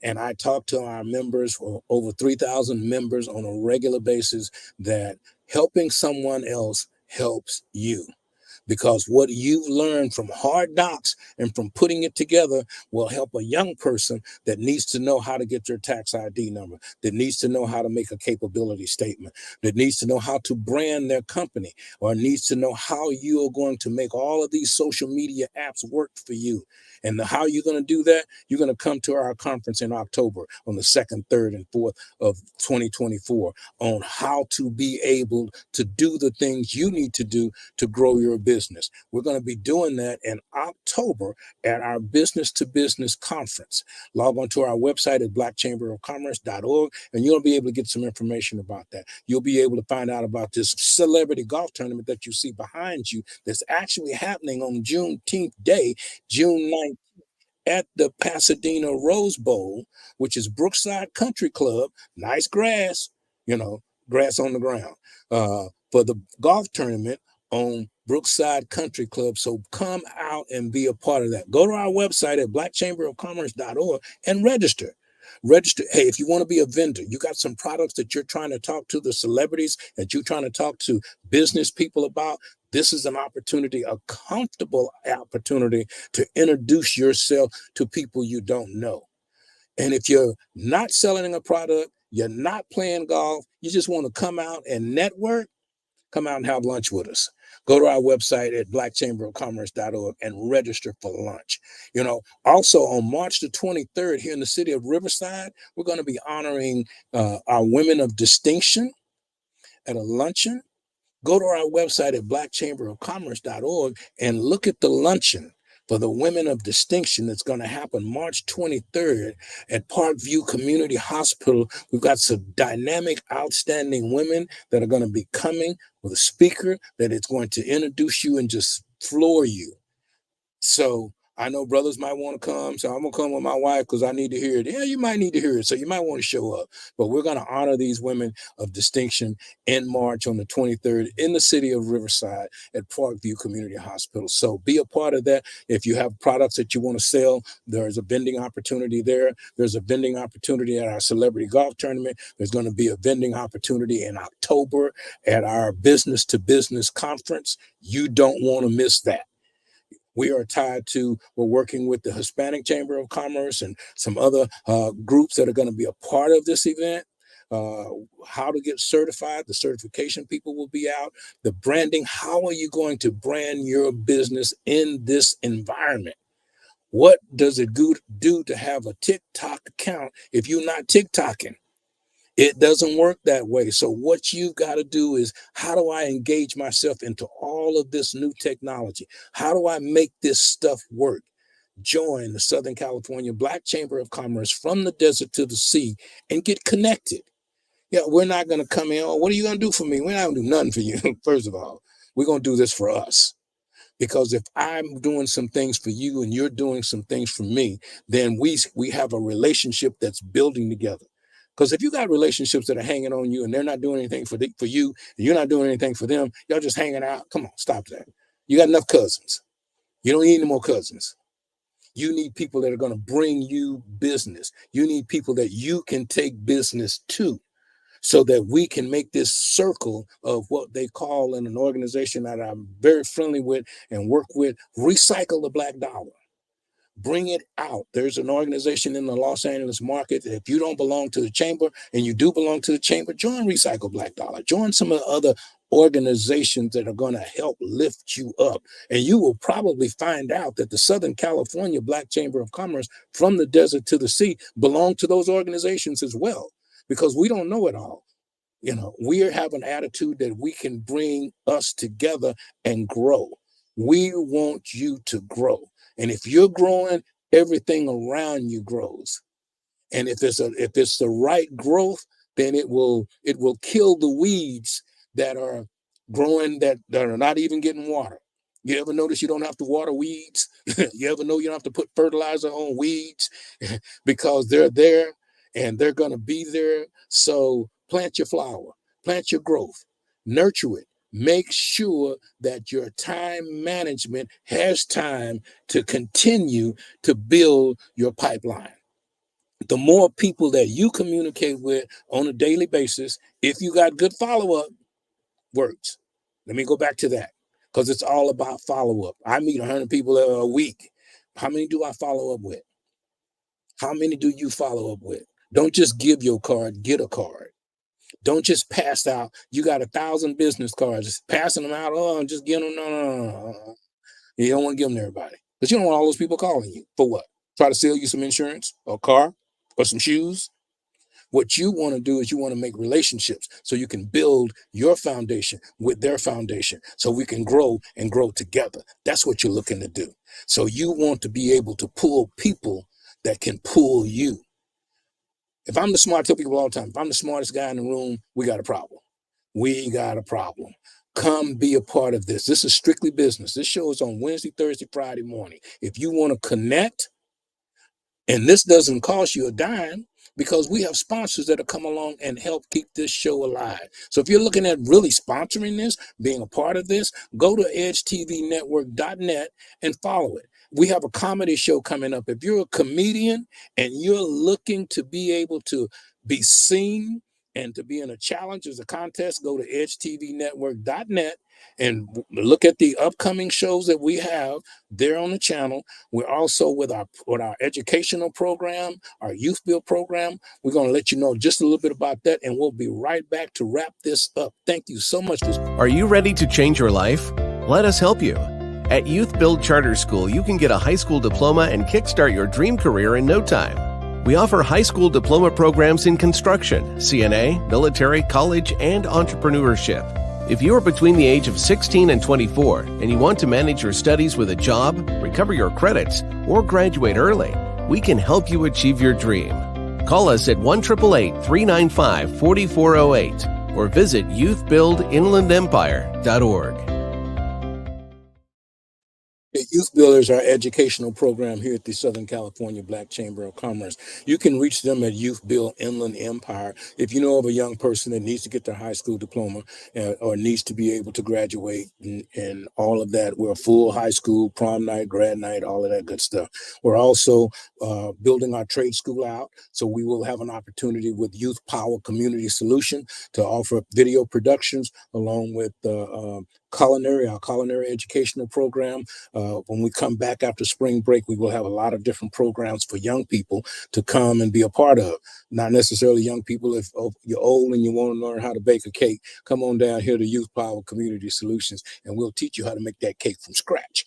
And I talk to our members, over 3,000 members on a regular basis, that helping someone else helps you. Because what you've learned from hard knocks and from putting it together will help a young person that needs to know how to get their tax ID number, that needs to know how to make a capability statement, that needs to know how to brand their company, or needs to know how you are going to make all of these social media apps work for you. And how you're going to do that, you're going to come to our conference in October on the 2nd, 3rd, and 4th of 2024 on how to be able to do the things you need to do to grow your business. We're going to be doing that in October at our Business to Business conference. Log on to our website at blackchamberofcommerce.org, and you'll be able to get some information about that. You'll be able to find out about this celebrity golf tournament that you see behind you that's actually happening on Juneteenth Day, June 9th, at the Pasadena Rose Bowl, which is Brookside Country Club. Nice grass, grass on the ground, for the golf tournament on Brookside Country Club. So come out and be a part of that. Go to our website at blackchamberofcommerce.org and register. Hey, if you want to be a vendor, you got some products that you're trying to talk to the celebrities, that you're trying to talk to business people about, this is an opportunity, a comfortable opportunity to introduce yourself to people you don't know. And if you're not selling a product, you're not playing golf, you just want to come out and network, come out and have lunch with us. Go to our website at blackchamberofcommerce.org and register for lunch. Also on March the 23rd here in the city of Riverside, we're going to be honoring our women of distinction at a luncheon. Go to our website at blackchamberofcommerce.org and look at the luncheon for the women of distinction that's going to happen March 23rd at Parkview Community Hospital. We've got some dynamic, outstanding women that are going to be coming with a speaker that is going to introduce you and just floor you. So I know brothers might want to come, so I'm going to come with my wife because I need to hear it. Yeah, you might need to hear it, so you might want to show up. But we're going to honor these women of distinction in March on the 23rd in the city of Riverside at Parkview Community Hospital. So be a part of that. If you have products that you want to sell, there's a vending opportunity there. There's a vending opportunity at our celebrity golf tournament. There's going to be a vending opportunity in October at our Business to Business conference. You don't want to miss that. We're working with the Hispanic Chamber of Commerce and some other groups that are going to be a part of this event. How to get certified, the certification people will be out. The branding, how are you going to brand your business in this environment? What does it do to have a TikTok account if you're not TikToking? It doesn't work that way. So what you've got to do is, how do I engage myself into all of this new technology? How do I make this stuff work? Join the Southern California Black Chamber of Commerce from the desert to the sea and get connected. Yeah, we're not going to come in, what are you going to do for me? We're not going to do nothing for you, first of all. We're going to do this for us. Because if I'm doing some things for you and you're doing some things for me, then we have a relationship that's building together. Because if you got relationships that are hanging on you and they're not doing anything for you, and you're not doing anything for them, y'all just hanging out. Come on, stop that. You got enough cousins. You don't need any more cousins. You need people that are going to bring you business. You need people that you can take business to, so that we can make this circle of what they call in an organization that I'm very friendly with and work with, recycle the black dollar. Bring it out. There's an organization in the Los Angeles market. If you don't belong to the chamber and you do belong to the chamber, join Recycle Black Dollar. Join some of the other organizations that are going to help lift you up. And you will probably find out that the Southern California Black Chamber of Commerce, from the desert to the sea, belong to those organizations as well, because we don't know it all. We have an attitude that we can bring us together and grow. We want you to grow. And if you're growing, everything around you grows. And if it's the right growth, then it will kill the weeds that are growing that are not even getting water. You ever notice you don't have to water weeds? You ever know you don't have to put fertilizer on weeds because they're there and they're going to be there. So plant your flower, plant your growth, nurture it. Make sure that your time management has time to continue to build your pipeline. The more people that you communicate with on a daily basis, if you got good follow-up, works. Let me go back to that, because it's all about follow-up. I meet 100 people a week. How many do I follow up with? How many do you follow up with? Don't just give your card, get a card. Don't just pass out. You got 1,000 business cards, just passing them out. Oh, just give them. No. You don't want to give them to everybody, because you don't want all those people calling you for what? Try to sell you some insurance or a car or some shoes. What you want to do is you want to make relationships so you can build your foundation with their foundation, so we can grow and grow together. That's what you're looking to do. So you want to be able to pull people that can pull you. If I'm the smart, I tell people all the time, if I'm the smartest guy in the room, we got a problem. We got a problem. Come be a part of this. This is strictly business. This show is on Wednesday, Thursday, Friday morning. If you want to connect, and this doesn't cost you a dime, because we have sponsors that have come along and help keep this show alive. So if you're looking at really sponsoring this, being a part of this, go to edgetvnetwork.net and follow it. We have a comedy show coming up. If you're a comedian and you're looking to be able to be seen and to be in a challenge as a contest, go to edgetvnetwork.net and look at the upcoming shows that we have there on the channel. We're also with our educational program, our Youth Build program. We're going to let you know just a little bit about that, and we'll be right back to wrap this up. Thank you so much. Are you ready to change your life? Let us help you. At Youth Build Charter School, you can get a high school diploma and kickstart your dream career in no time. We offer high school diploma programs in construction, CNA, military, college, and entrepreneurship. If you are between the age of 16 and 24 and you want to manage your studies with a job, recover your credits, or graduate early, we can help you achieve your dream. Call us at 1-888-395-4408 or visit youthbuildinlandempire.org. Youth Builders, our educational program here at the Southern California Black Chamber of Commerce. You can reach them at Youth Build Inland Empire. If you know of a young person that needs to get their high school diploma or needs to be able to graduate and all of that, we're a full high school, prom night, grad night, all of that good stuff. We're also building our trade school out. So we will have an opportunity with Youth Power Community Solution to offer video productions along with our culinary educational program. When we come back after spring break, we will have a lot of different programs for young people to come and be a part of. Not necessarily young people. If you're old and you want to learn how to bake a cake, come on down here to Youth Power Community Solutions, and we'll teach you how to make that cake from scratch.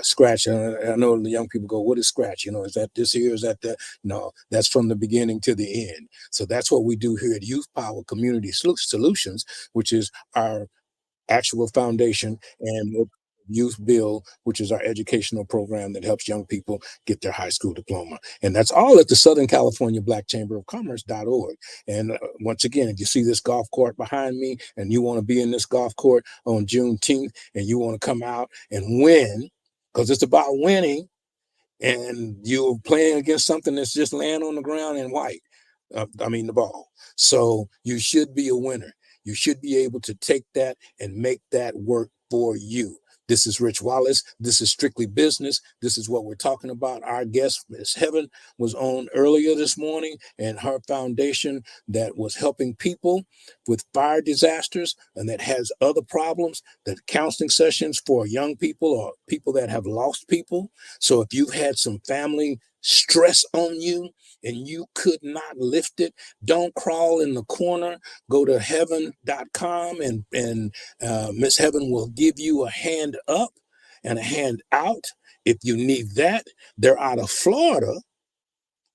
Scratch. I know the young people go, what is scratch? Is that this here? Is that that? No, that's from the beginning to the end. So that's what we do here at Youth Power Community Solutions, which is our actual foundation, and Youth Build, which is our educational program that helps young people get their high school diploma. And that's all at the Southern California Black Chamber of Commerce.org. And once again, if you see this golf court behind me and you want to be in this golf court on Juneteenth and you want to come out and win, because it's about winning, and you're playing against something that's just laying on the ground in white. The ball. So you should be a winner. You should be able to take that and make that work for you. This is Rich Wallace. This is Strictly Business. This is what we're talking about. Our guest, Ms. Heaven, was on earlier this morning, and her foundation that was helping people with fire disasters and that has other problems, that counseling sessions for young people or people that have lost people. So if you've had some family stress on you and you could not lift it, don't crawl in the corner. Go to heaven.com and Miss Heaven will give you a hand up and a hand out if you need that. They're out of Florida,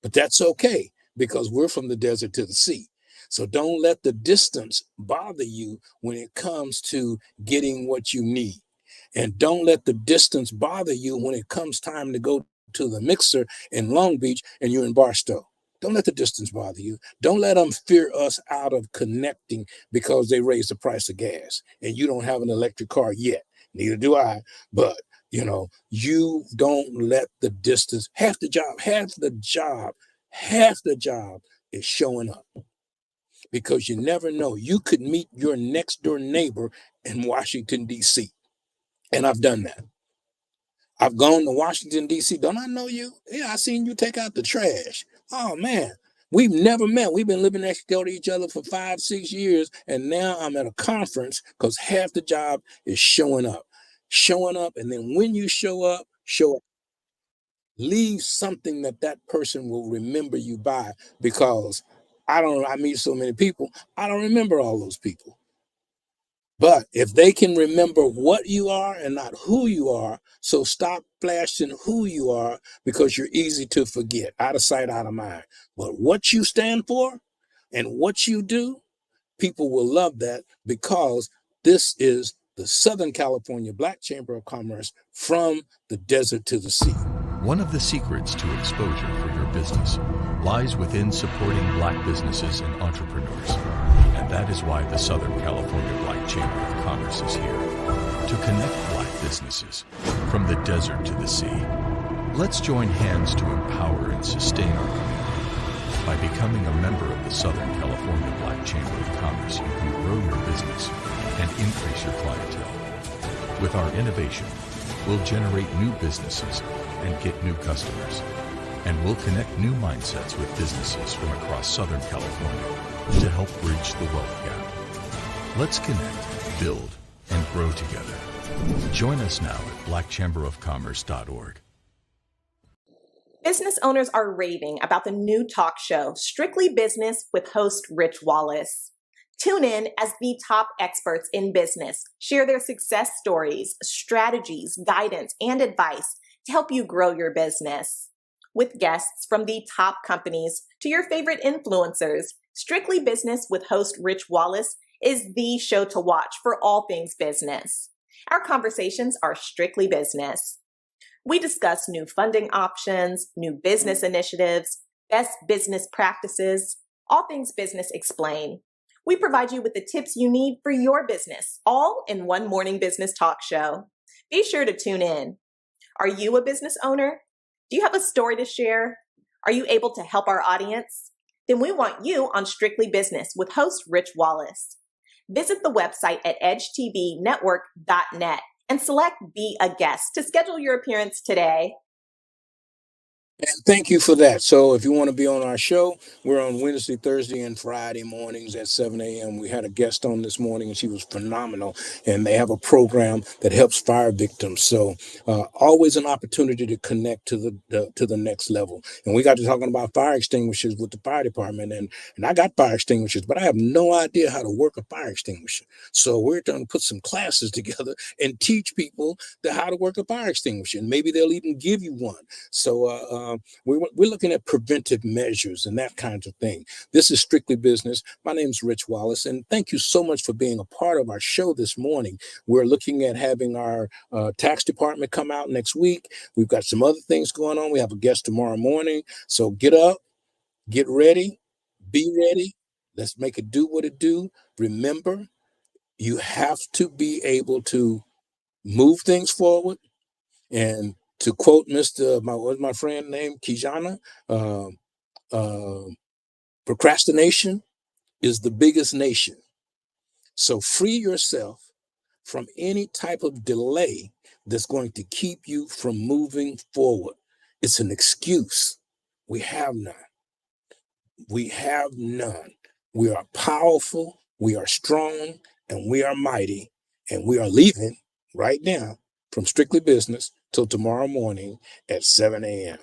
but that's okay because we're from the desert to the sea. So don't let the distance bother you when it comes to getting what you need. And don't let the distance bother you when it comes time to go to the mixer in Long Beach and you're in Barstow. Don't let the distance bother you. Don't let them fear us out of connecting because they raised the price of gas and you don't have an electric car yet. Neither do I. But, you don't let the distance, half the job is showing up, because you never know. You could meet your next door neighbor in Washington, D.C. And I've done that. I've gone to Washington, D.C. Don't I know you? Yeah, I seen you take out the trash. Oh, man. We've never met. We've been living next door to each other for 5-6 years. And now I'm at a conference because half the job is showing up. And then when you show up. Leave something that person will remember you by, because I meet so many people. I don't remember all those people. But if they can remember what you are and not who you are, so stop flashing who you are, because you're easy to forget, out of sight, out of mind. But what you stand for and what you do, people will love that, because this is the Southern California Black Chamber of Commerce, from the desert to the sea. One of the secrets to exposure for your business lies within supporting Black businesses and entrepreneurs. And that is why the Southern California Black Chamber of Commerce is here, to connect Black businesses from the desert to the sea. Let's join hands to empower and sustain our community. By becoming a member of the Southern California Black Chamber of Commerce, you can grow your business and increase your clientele. With our innovation, we'll generate new businesses and get new customers. And we'll connect new mindsets with businesses from across Southern California to help bridge the wealth gap. Let's connect, build, and grow together. Join us now at blackchamberofcommerce.org. Business owners are raving about the new talk show, Strictly Business, with host Rich Wallace. Tune in as the top experts in business share their success stories, strategies, guidance, and advice to help you grow your business. With guests from the top companies to your favorite influencers, Strictly Business with host Rich Wallace is the show to watch for all things business. Our conversations are strictly business. We discuss new funding options, new business initiatives, best business practices, all things business explained. We provide you with the tips you need for your business, all in one morning business talk show. Be sure to tune in. Are you a business owner? Do you have a story to share? Are you able to help our audience? Then we want you on Strictly Business with host Rich Wallace. Visit the website at edgetvnetwork.net and select Be a Guest to schedule your appearance today. And thank you for that. So if you want to be on our show, we're on Wednesday, Thursday, and Friday mornings at 7 a.m. We had a guest on this morning, and she was phenomenal. And they have a program that helps fire victims. So always an opportunity to connect to the next level. And we got to talking about fire extinguishers with the fire department. And I got fire extinguishers, but I have no idea how to work a fire extinguisher. So we're trying to put some classes together and teach people how to work a fire extinguisher. And maybe they'll even give you one. So we're looking at preventive measures and that kind of thing. This is Strictly Business. My name is Rich Wallace, and thank you so much for being a part of our show this morning. We're looking at having our tax department come out next week. We've got some other things going on. We have a guest tomorrow morning. So get up, get ready, be ready. Let's make it do what it do. Remember, you have to be able to move things forward. And to quote what's my friend named Kijana, procrastination is the biggest nation. So free yourself from any type of delay that's going to keep you from moving forward. It's an excuse. We have none. We have none. We are powerful, we are strong, and we are mighty. And we are leaving right now from Strictly Business till tomorrow morning at 7 a.m.